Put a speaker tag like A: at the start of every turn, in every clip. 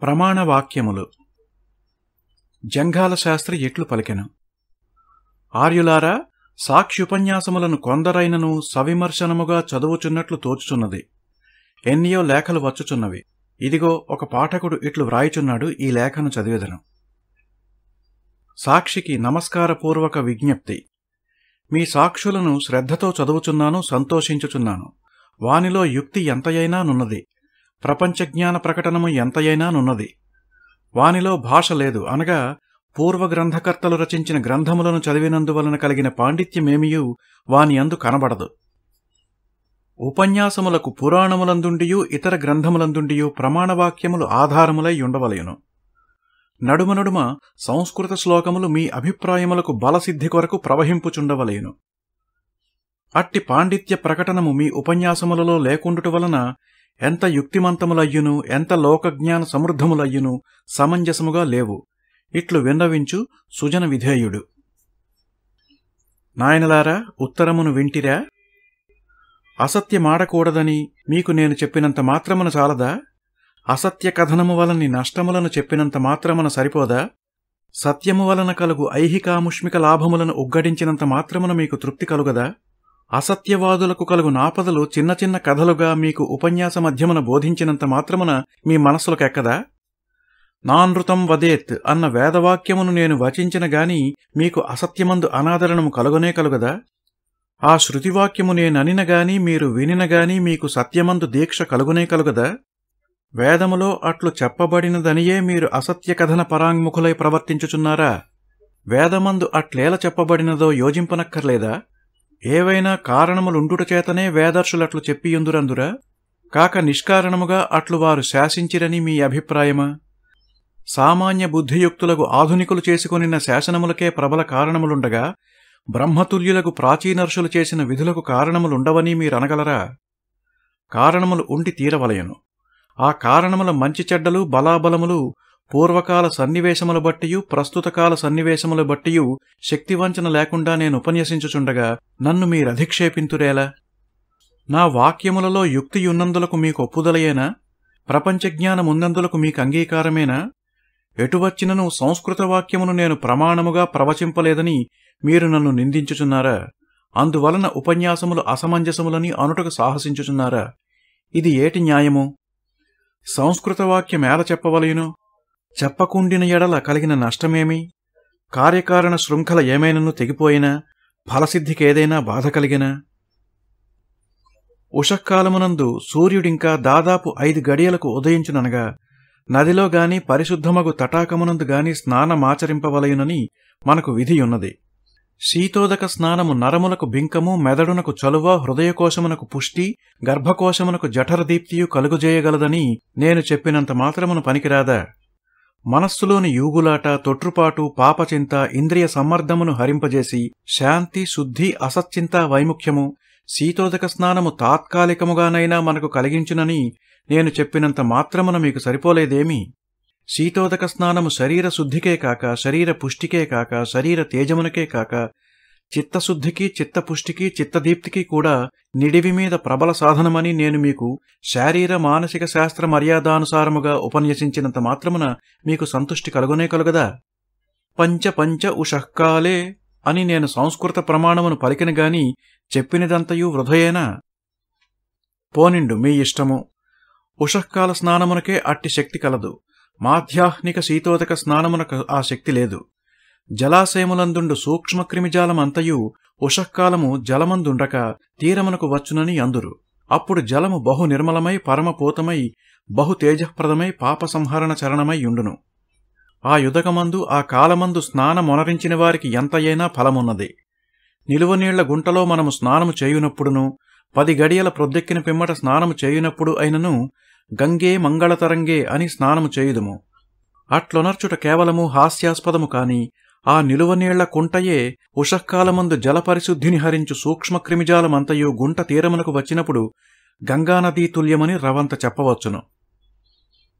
A: ప్రమాణవాక్యములు. జంఘాల శాస్త్రి ఎట్లు పలికెను. ఆర్యులారా, సాక్ష్యుపన్యాసములను కొందరైనను సవిమర్శనముగా చదువుచున్నట్లు తోచుచున్నది. ఎన్నియో లేఖలు వచ్చుచున్నవి. ఇదిగో ఒక పాఠకుడు ఇట్లు వ్రాయుచున్నాడు. ఈ లేఖను చదివెదను. సాక్షికి నమస్కారపూర్వక విజ్ఞప్తి. మీ సాక్షులను శ్రద్ధతో చదువుచున్నాను, సంతోషించుచున్నాను. వానిలో యుక్తి ఎంతయైనా నున్నది, ప్రపంచజ్ఞాన ప్రకటనము ఎంతయైనా నున్నది. వానిలో భాష లేదు, అనగా పూర్వగ్రంథకర్తలు రచించిన గ్రంథములను చదివినందువలన కలిగిన పాండిత్యమేమియూ వాని యందు కనబడదు. ఉపన్యాసములకు పురాణములందుండియు ఇతర గ్రంథములందుండియు ప్రమాణవాక్యములు ఆధారములై ఉండవలయును. నడుమ నడుమ సంస్కృత శ్లోకములు మీ అభిప్రాయములకు బలసిద్ధి కొరకు ప్రవహింపుచుండవలయును. అట్టి పాండిత్య ప్రకటనము మీ ఉపన్యాసములలో లేకుండుట వలన ఎంత యుక్తిమంతములయ్యును, ఎంత లోకజ్ఞాన సమృద్ధములయ్యును సమంజసముగా లేవు. ఇట్లు విన్నవించు సుజన విధేయుడు. నాయనలారా, ఉత్తరమును వింటిరా? అసత్యమాడకూడదని మీకు నేను చెప్పినంత మాత్రమున చాలదా? అసత్య కథనము వలని నష్టములను చెప్పినంత మాత్రమున సరిపోదా? సత్యము వలన కలుగు ఐహికాముష్మిక లాభములను ఉగ్గడించినంత మాత్రమున మీకు తృప్తి కలుగదా? అసత్యవాదులకు కలుగు నాపదలు చిన్న చిన్న కథలుగా మీకు ఉపన్యాస మధ్యమున బోధించినంత మాత్రమున మీ మనస్సులకెక్కదా? నానృతం వదేత్ అన్న వేదవాక్యమును నేను వచించిన గాని మీకు అసత్యమందు అనాదరణము కలుగనే కలుగదా? ఆ శృతివాక్యము నేననిన గాని మీరు వినిన గాని మీకు సత్యమందు దీక్ష కలుగునే కలుగదా? వేదములో అట్లు చెప్పబడినదనియే మీరు అసత్య కథన పరాంగ్ముఖులై ప్రవర్తించుచున్నారా? వేదమందు అట్లేల చెప్పబడినదో యోజింపనక్కర్లేదా? ఏవైనా కారణములుండుటచేతనే వేదర్షులట్లు చెప్పియుందురందురా? కాక నిష్కారణముగా అట్లు వారు శాసించిరని మీ అభిప్రాయమా? సామాన్య బుద్ధియుక్తులకు ఆధునికులు చేసుకొనిన శాసనములకే ప్రబల కారణములుండగా బ్రహ్మతుల్యులకు ప్రాచీనర్షులు చేసిన విధులకు కారణములుండవని మీరనగలరా? కారణములు ఉండి తీరవలయను. ఆ కారణముల మంచి చెడ్డలు బలాబలములు పూర్వకాల సన్నివేశముల బట్టియు ప్రస్తుతకాల సన్నివేశముల బట్టియు శక్తివంచన లేకుండా నేను ఉపన్యసించుచుండగా నన్ను మీరధిక్షేపింతురేలా? నా వాక్యములలో యుక్తియున్నందులకు మీకు ఒప్పుదలయేనా? ప్రపంచజ్ఞానమున్నందులకు మీకు అంగీకారమేనా? ఎటువచ్చినను సంస్కృత వాక్యమును నేను ప్రమాణముగా ప్రవచింపలేదని మీరు నన్ను నిందించుచున్నారా? అందువలన ఉపన్యాసములు అసమంజసములని అనుటకు సాహసించుచున్నారా? ఇది ఏటి న్యాయము? సంస్కృత వాక్యమేల చెప్పవలయును? చెప్పకుండిన ఎడల కలిగిన నష్టమేమి? కార్యకారణ శృంఖల ఏమైనను తెగిపోయినా, ఫలసిద్ధికేదైనా బాధ కలిగినా? ఉషఃకాలమునందు సూర్యుడింకా దాదాపు 5 గడియలకు ఉదయించుననగా నదిలో గాని పరిశుద్ధమగు తటాకమునందు గాని స్నానమాచరింపవలయునని మనకు విధియున్నది. శీతోదక స్నానము నరములకు బింకము, మెదడునకు చలువ, హృదయకోశమునకు పుష్టి, గర్భకోశమునకు జఠరదీప్తియు కలుగుజేయగలదని నేను చెప్పినంత మాత్రమును పనికిరాదా? మనస్సులోని యూగులాట, తొట్రుపాటు, పాపచింత, ఇంద్రియ సమ్మర్దమును హరింపజేసి శాంతి, శుద్ధి, అసచ్చింత, వైముఖ్యము శీతోదక స్నానము తాత్కాలికముగానైనా మనకు కలిగించునని నేను చెప్పినంత మాత్రమున మీకు సరిపోలేదేమి? శీతోదక స్నానము శరీర శుద్ధికే కాక, శరీర పుష్టికే కాక, శరీర తేజమునకే కాక, చిత్తశుద్ధికి, చిత్తపుష్టికి, చిత్తదీప్తికి కూడా నిడివి మీద ప్రబల సాధనమని నేను మీకు శారీర మానసిక శాస్త్ర మర్యాదానుసారముగా ఉపన్యసించినంత మాత్రమున మీకు సంతుష్టి కలుగునే కలుగదా? పంచ పంచ ఉషఃకాలే అని నేను సంస్కృత ప్రమాణమును పలికిన గాని చెప్పినదంతయు వృధయేనా? పోనిండు, మీ ఇష్టము. ఉషఃకాల స్నానమునకే అట్టి శక్తి కలదు. మాధ్యాహ్నిక శీతోదక స్నానమునకు ఆ శక్తి లేదు. జలాశయములందుండు సూక్ష్మక్రిమిజాలమంతయు ఉషఃకాలము జలమందుండక తీరమునకు వచ్చునని అందురు. అప్పుడు జలము బహు నిర్మలమై, పరమపూతమై, బహు తేజఃప్రదమై, పాపసంహరణ చరణమై యుండును. ఆ యుదకమందు, ఆ కాలమందు స్నానమొనరించిన వారికి ఎంతయైనా ఫలమున్నది. నిలువనీళ్ల గుంటలో మనము స్నానము చేయునప్పుడును, 10 గడియల ప్రొద్దెక్కిన పిమ్మట స్నానము చేయునప్పుడు అయినను గంగే మంగళతరంగే అని స్నానము చేయుదుము. అట్లొనర్చుట కేవలము హాస్యాస్పదము కాని ఆ నిలువనీళ్ల కుంటయే ఉషఃకాలమందు జలపరిశుద్ధిని హరించు సూక్ష్మక్రిమిజాలమంతయు గుంట తీరమునకు వచ్చినప్పుడు గంగానదీ తుల్యమని రవంత చెప్పవచ్చును.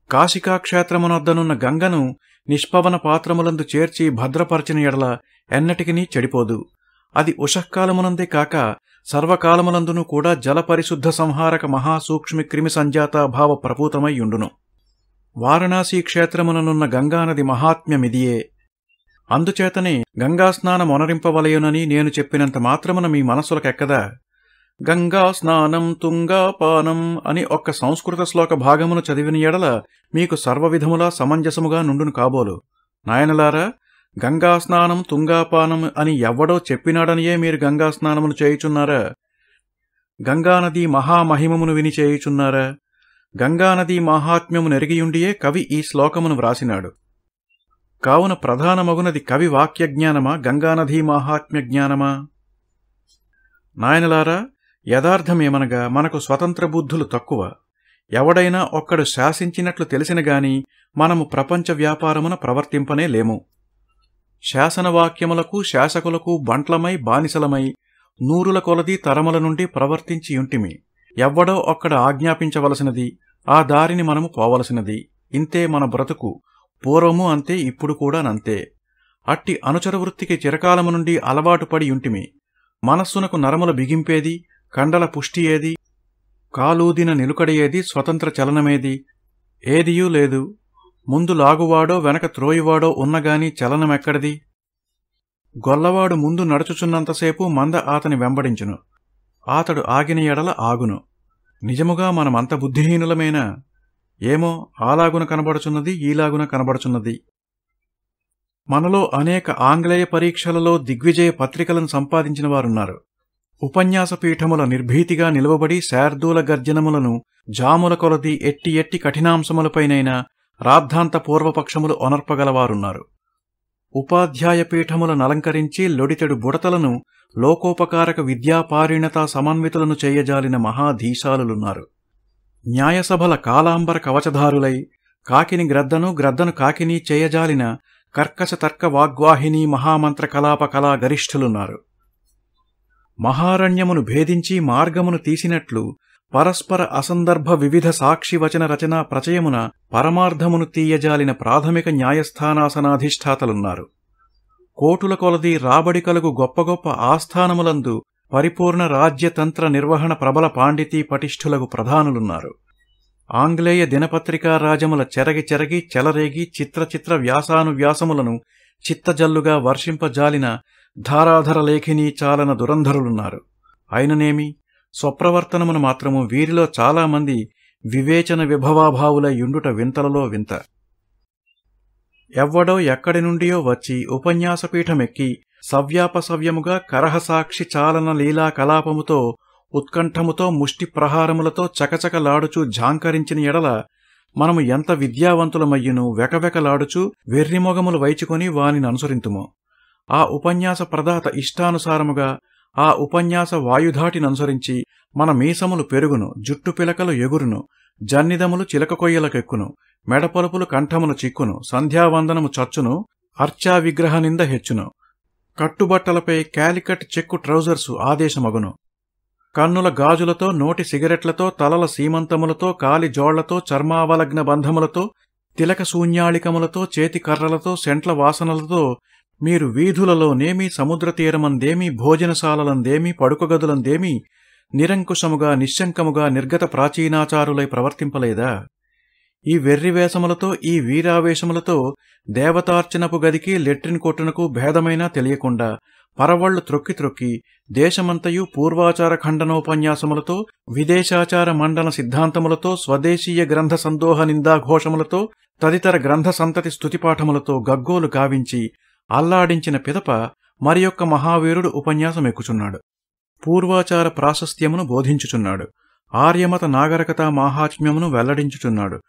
A: కాశికాక్షేత్రమునొద్దనున్న గంగను నిష్పవన పాత్రములందు చేర్చి భద్రపరచిన ఎడల ఎన్నటికినీ చెడిపోదు. అది ఉషఃకాలమునందే కాక సర్వకాలములందునూ కూడా జలపరిశుద్ధ సంహారక మహాసూక్ష్మి క్రిమి సంజాత భావ ప్రపూతమై యుండును. వారణాసి క్షేత్రముననున్న గంగానది మహాత్మ్యమిదియే. అందుచేతనే గంగాస్నానమొనరింపవలయునని నేను చెప్పినంత మాత్రమున మీ మనస్సులకెక్కదా? గంగా స్నానం తుంగాపానం అని ఒక్క సంస్కృత శ్లోక భాగమును చదివిన ఎడల మీకు సర్వవిధములా సమంజసముగా నుండును కాబోలు. నాయనలారా, గంగాస్నానం తుంగాపానం అని ఎవ్వడో చెప్పినాడనియే మీరు గంగాస్నానమును చేయుచున్నారా? గంగానదీ మహామహిమమును విని చేయుచున్నారా? గంగానదీ మాహాత్మ్యము నెరిగియుండియే కవి ఈ శ్లోకమును వ్రాసినాడు. కావున ప్రధానమగునది కవి వాక్యజ్ఞానమా, గంగానదీ మాహాత్మ్య జ్ఞానమా? నాయనలారా, యథార్థమేమనగా మనకు స్వతంత్ర బుద్ధులు తక్కువ. ఎవడైనా ఒక్కడు శాసించినట్లు తెలిసినగాని మనము ప్రపంచ వ్యాపారమున ప్రవర్తింపనే లేము. శాసనవాక్యములకు శాసకులకు బంట్లమై బానిసలమై నూరుల కొలది తరముల నుండి ప్రవర్తించియుంటిమి. ఎవ్వడో ఒక్కడ ఆజ్ఞాపించవలసినది, ఆ దారిని మనము పోవలసినది. ఇంతే మన బ్రతుకు. పూర్వము అంతే, ఇప్పుడు కూడా నంతే. అట్టి అనుచర వృత్తికి చిరకాలము నుండి అలవాటు పడియుంటిమి. మనస్సునకు నరముల బిగింపేది, కండల పుష్టి ఏది, కాలూదిన నిలుకడయేది, స్వతంత్ర చలనమేది? ఏదియూ లేదు. ముందు లాగువాడో వెనక త్రోయువాడో ఉన్నగాని చలనమెక్కడిది? గొల్లవాడు ముందు నడుచుచున్నంతసేపు మంద ఆతని వెంబడించును. ఆతడు ఆగిన ఎడల ఆగును. నిజముగా మనమంత బుద్ధిహీనులమేనా? ఏమో, ఆలాగున కనబడుచున్నది, ఈలాగున కనబడుచున్నది. మనలో అనేక ఆంగ్లేయ పరీక్షలలో దిగ్విజయ పత్రికలను సంపాదించిన వారున్నారు. ఉపన్యాస పీఠముల నిర్భీతిగా నిలువబడి శార్దూల గర్జనములను జాముల కొలది ఎట్టి ఎట్టి కఠినాంశములపైనైనా రాద్ధాంత పూర్వపక్షములు ఒనర్పగలవారున్నారు. ఉపాధ్యాయ పీఠములనలంకరించి లొడితెడు బుడతలను లోకోపకారక విద్యాపారిణతా సమన్వితులను చేయజాలిన మహాధీశాలులున్నారు. న్యాయసభల కాలాంబర కవచధారులై కాకిని గ్రద్దను, గ్రద్దను కాకిని చేయజాలిన కర్కశ తర్క వాగ్వాహిని మహామంత్ర కలాప కళా గరిష్ఠులున్నారు. మహారణ్యమును భేదించి మార్గమును తీసినట్లు పరస్పర అసందర్భ వివిధ సాక్షివచన రచనా ప్రచయమున పరమార్థమును తీయజాలిన ప్రాథమిక న్యాయస్థానాసనాధిష్ఠాతలున్నారు. కోటుల కొలది రాబడి కలుగు గొప్ప గొప్ప ఆస్థానములందు పరిపూర్ణ రాజ్యతంత్ర నిర్వహణ ప్రబల పాండితీ పటిష్ఠులకు ప్రధానులున్నారు. ఆంగ్లేయ దినపత్రికా రాజముల చెరగి చెరగి చెలరేగి చిత్రచిత్ర వ్యాసానువ్యాసములను చిత్తజల్లుగా వర్షింపజాలిన ధారాధర లేఖినీ చాలన దురంధరులున్నారు. అయిననేమి, స్వప్రవర్తనమును మాత్రము వీరిలో చాలామంది వివేచన విభవాభావులై యుండుట వింతలలో వింత. ఎవ్వడో ఎక్కడి నుండియో వచ్చి ఉపన్యాసపీఠమెక్కి సవ్యాపసవ్యముగా కరహసాక్షి చాలన లీలా కలాపముతో ఉత్కంఠముతో ముష్టి ప్రహారములతో చకచకలాడుచూ ఝాంకరించిన ఎడల మనము ఎంత విద్యావంతులమయ్యును వెకవెకలాడుచూ వెర్రిమొగములు వైచుకొని వానిని అనుసరింతుము. ఆ ఉపన్యాస ప్రదాత ఇష్టానుసారముగా ఆ ఉపన్యాస వాయుధాటిననుసరించి మన మీసములు పెరుగును, జుట్టు పిలకలు ఎగురును, జన్నిదములు చిలక కొయ్యలకెక్కును, మెడపలుపులు కంఠమును చిక్కును, సంధ్యావందనము చచ్చును, అర్చా విగ్రహ నింద హెచ్చును, కట్టుబట్టలపై క్యాలికట్ చెక్కు ట్రౌజర్సు ఆదేశమగును, కన్నుల గాజులతో, నోటి సిగరెట్లతో, తలల సీమంతములతో, కాలి జోళ్లతో, చర్మావలగ్న బంధములతో, తిలక శూన్యాళికములతో, చేతి కర్రలతో, సెంట్ల వాసనలతో మీరు వీధులలోనేమి, సముద్రతీరమందేమి, భోజనశాలలందేమి, పడుకగదులందేమి నిరంకుశముగా నిశ్శంకముగా నిర్గత ప్రాచీనాచారులై ప్రవర్తింపలేదా? ఈ వెర్రివేషములతో, ఈ వీరావేశములతో దేవతార్చనపు గదికి లెట్రిన్ కొట్టునకు భేదమైనా తెలియకుండా పరవళ్లు త్రొక్కి త్రొక్కి దేశమంతయు పూర్వాచార ఖండనోపన్యాసములతో, విదేశాచార మండన సిద్ధాంతములతో, స్వదేశీయ గ్రంథ సందోహ నిందాఘోషములతో, తదితర గ్రంథ సంతతి స్తుతిపాఠములతో గగ్గోలు గావించి అల్లాడించిన పిదప మరియొక్క మహావీరుడు ఉపన్యాసమెక్కుచున్నాడు. పూర్వాచార ప్రాశస్త్యమును బోధించుచున్నాడు. ఆర్యమత నాగరికతా మాహాత్మ్యమును వెల్లడించుచున్నాడు.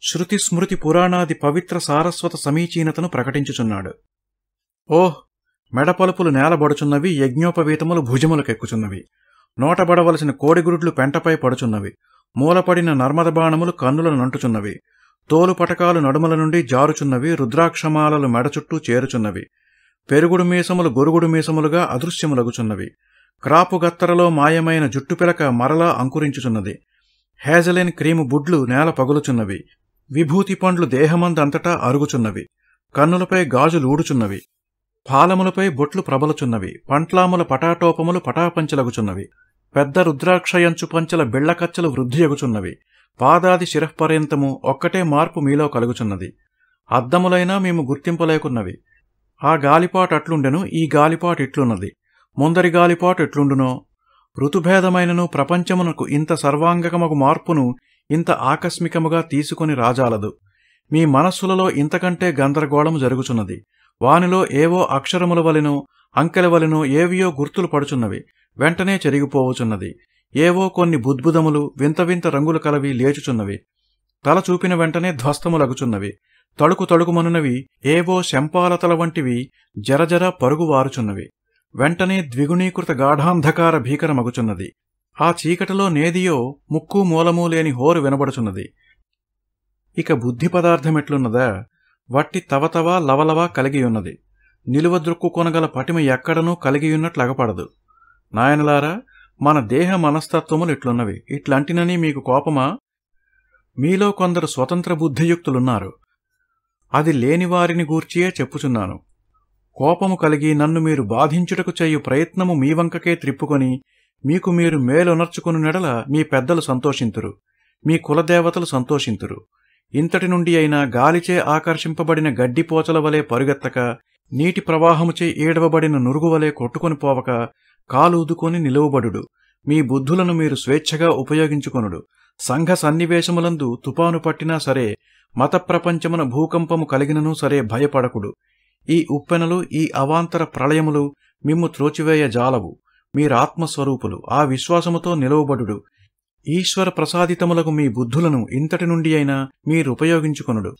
A: శృతి స్మృతి పురాణాది పవిత్ర సారస్వత సమీచీనతను ప్రకటించుచున్నాడు. ఓహ్! మెడపలుపులు నేలబడుచున్నవి, యజ్ఞోపవీతములు భుజములకెక్కుచున్నవి, నోటబడవలసిన కోడిగురుడ్లు పెంటపై పడుచున్నవి, మూలపడిన నర్మదబాణములు కన్నులను నంటుచున్నవి, తోలు పటకాలు నడుమల నుండి జారుచున్నవి, రుద్రాక్షమాలలు మెడచుట్టూ చేరుచున్నవి, పెరుగుడు మీసములు గొరుగుడు మీసములుగా అదృశ్యములగుచున్నవి, క్రాపుగత్తరలో మాయమైన జుట్టుపిలక మరలా అంకురించుచున్నది, హేజలిన్ క్రీము బుడ్లు నేల పగులుచున్నవి, విభూతి పండ్లు దేహమందంతటా అరుగుచున్నవి, కన్నులపై గాజులూడుచున్నవి, పాలములపై బొట్లు ప్రబలుచున్నవి, పంట్లాముల పటాటోపములు పటాపంచలగుచున్నవి, పెద్ద రుద్రాక్షయంచు పంచల బిళ్లకచ్చలు వృద్ధియగుచున్నవి, పాదాది శిరఃపర్యంతము ఒక్కటే మార్పు మీలో కలుగుచున్నది. అద్దములైనా మేము గుర్తింపలేకున్నవి. ఆ గాలిపాటు అట్లుండెను, ఈ గాలిపాటు ఇట్లున్నది, ముందరి గాలిపాటు ఎట్లుండునో. ఋతుభేదమైనను ప్రపంచమునకు ఇంత సర్వాంగకమగు మార్పును ఇంత ఆకస్మికముగా తీసుకొని రాజాలదు. మీ మనస్సులలో ఇంతకంటే గందరగోళము జరుగుచున్నది. వానిలో ఏవో అక్షరముల వలెనో అంకెల వలెనో ఏవియో గుర్తులు పడుచున్నవి, వెంటనే చెరిగిపోవచున్నది. ఏవో కొన్ని బుద్బుదములు వింత వింత రంగులు కలవి లేచుచున్నవి, తల చూపిన వెంటనే ధ్వస్తములగుచున్నవి. తడుకు తడుకుమనునవి ఏవో శంపాలతల వంటివి జరజర పరుగువారుచున్నవి. వెంటనే ద్విగుణీకృత గాఢాంధకార భీకరమగుచున్నది. ఆ చీకటిలో నేదియో ముక్కు మూలమూ లేని హోరు వినబడుచున్నది. ఇక బుద్ధి పదార్థమెట్లున్నదా? వట్టి తవతవా లవలవా కలిగియున్నది. నిలువద్రుక్కు కొనగల పటిమ ఎక్కడనూ కలిగియున్నట్లగపడదు. నాయనలారా, మన దేహ మనస్తత్వములు ఇట్లున్నవి. ఇట్లంటినని మీకు కోపమా? మీలో కొందరు స్వతంత్ర బుద్ధియుక్తులున్నారు. అది లేనివారిని గూర్చియే చెప్పుచున్నాను. కోపము కలిగి నన్ను మీరు బాధించుటకు చేయు ప్రయత్నము మీ వంకకే త్రిప్పుకొని మీకు మీరు మేలునర్చుకుని నెడల మీ పెద్దలు సంతోషింతురు, మీ కులదేవతలు సంతోషింతురు. ఇంతటి నుండి అయినా గాలిచే ఆకర్షింపబడిన గడ్డిపోచల వలె పరుగెత్తక, నీటి ప్రవాహముచే ఈడవబడిన నురుగువలే కొట్టుకొని పోవక, కాలూదుకొని నిలువబడుడు. మీ బుద్ధులను మీరు స్వేచ్ఛగా ఉపయోగించుకొనుడు. సంఘ సన్నివేశములందు తుపాను పట్టినా సరే, మత ప్రపంచమున భూకంపము కలిగిననూ సరే భయపడకుడు. ఈ ఉప్పెనలు, ఈ అవాంతర ప్రళయములు మిమ్ము త్రోచివేయ జాలవు. మీరాత్మస్వరూపులు. ఆ విశ్వాసముతో నిలువబడుడు. ఈశ్వర ప్రసాదితములకు మీ బుద్ధులను ఇంతటి నుండి అయినా మీరుపయోగించుకొనుడు.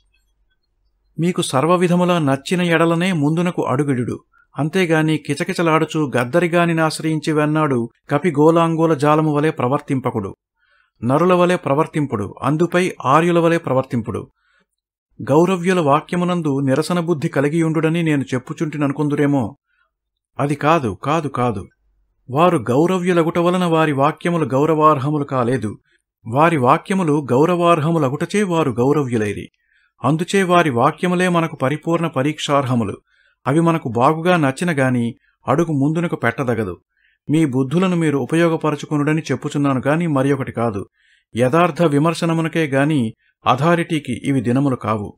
A: మీకు సర్వవిధములా నచ్చిన ఎడలనే ముందునకు అడుగిడుడు. అంతేగాని కిచకిచలాడుచూ గద్దరిగానినాశ్రయించి వెన్నాడు కపిగోలాంగోల జాలము వలె ప్రవర్తింపకుడు. నరుల వలె ప్రవర్తింపుడు, అందుపై ఆర్యుల వలె ప్రవర్తింపుడు. గౌరవ్యుల వాక్యమునందు నిరసన బుద్ధి కలిగియుండుడని నేను చెప్పుచుంటిననుకుందురేమో. అది కాదు, కాదు, కాదు. వారు గౌరవ్యులగుట వలన వారి వాక్యములు గౌరవార్హములు కాలేదు. వారి వాక్యములు గౌరవార్హములగుటచే వారు గౌరవ్యులైరి. అందుచే వారి వాక్యములే మనకు పరిపూర్ణ పరీక్షార్హములు. అవి మనకు బాగుగా నచ్చినగాని అడుగు ముందునకు పెట్టదగదు. మీ బుద్ధులను మీరు ఉపయోగపరచుకొనుడని చెప్పుచున్నాను గాని మరి ఒకటి కాదు. యథార్థ విమర్శనమునకే గాని అథారిటీకి ఇవి దినములు కావు.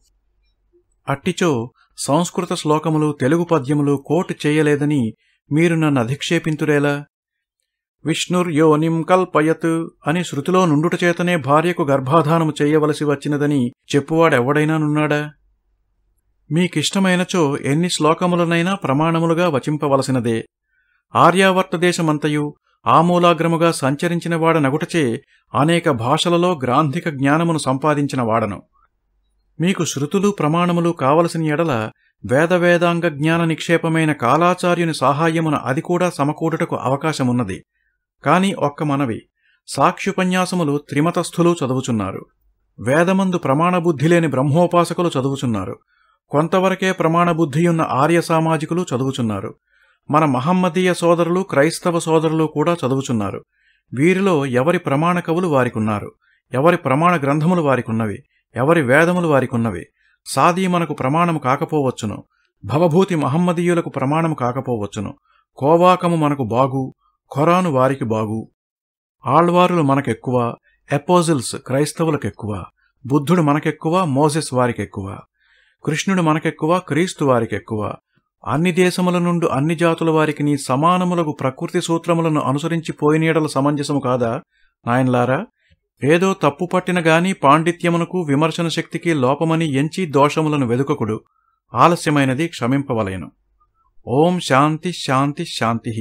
A: అట్టిచో సంస్కృత శ్లోకములు తెలుగు పద్యములు కోట్ చేయలేదని మీరు నన్ను అధిక్షేపింతురేలా? విష్ణుర్యోనిం కల్పయత్ అని శృతిలో నుండుటచేతనే భార్యకు గర్భాధానము చేయవలసి వచ్చినదని చెప్పువాడెవ్వడైనా నున్నాడా? మీకిష్టమైనచో ఎన్ని శ్లోకములనైనా ప్రమాణములుగా వచింపవలసినదే. ఆర్యావర్తదేశమంతయు ఆమూలాగ్రముగా సంచరించిన వాడనగుటచే అనేక భాషలలో గ్రాంధిక జ్ఞానమును సంపాదించిన వాడను. మీకు శృతులు ప్రమాణములు కావలసిన ఎడల వేదవేదాంగ జ్ఞాన నిక్షేపమైన కాలాచార్యుని సాహాయ్యమున అది కూడా సమకూడుటకు అవకాశమున్నది. కాని ఒక్క మనవి, సాక్ష్యుపన్యాసములు త్రిమతస్థులు చదువుచున్నారు. వేదమందు ప్రమాణబుద్ధి లేని బ్రహ్మోపాసకులు చదువుచున్నారు. కొంతవరకే ప్రమాణబుద్ధియున్న ఆర్య సామాజికులు చదువుచున్నారు. మన మహమ్మదీయ సోదరులు, క్రైస్తవ సోదరులు కూడా చదువుచున్నారు. వీరిలో ఎవరి ప్రమాణ కవులు వారికున్నారు, ఎవరి ప్రమాణ గ్రంథములు వారికున్నవి, ఎవరి వేదములు వారికున్నవి. సాదీ మనకు ప్రమాణము కాకపోవచ్చును, భవభూతి మహమ్మదీయులకు ప్రమాణము కాకపోవచ్చును. కోవాకము మనకు బాగు, ఖురాను వారికి బాగు. ఆళ్వారులు మనకెక్కువ, ఎపోజిల్స్ క్రైస్తవులకెక్కువ. బుద్ధుడు మనకెక్కువ, మోసెస్ వారికెక్కువ. కృష్ణుడు మనకెక్కువ, క్రీస్తు వారికెక్కువ. అన్ని దేశముల నుండి అన్ని జాతుల వారికి నీ సమానములకు ప్రకృతి సూత్రములను అనుసరించి పోయినీడల సమంజసము కాదా నాయన్లారా? ఏదో తప్పు పట్టిన గాని పాండిత్యమునకు విమర్శన శక్తికి లోపమని ఎంచి దోషములను వెదుకకుడు. ఆలస్యమైనది క్షమింపవలయను. ఓం శాంతి శాంతి శాంతి.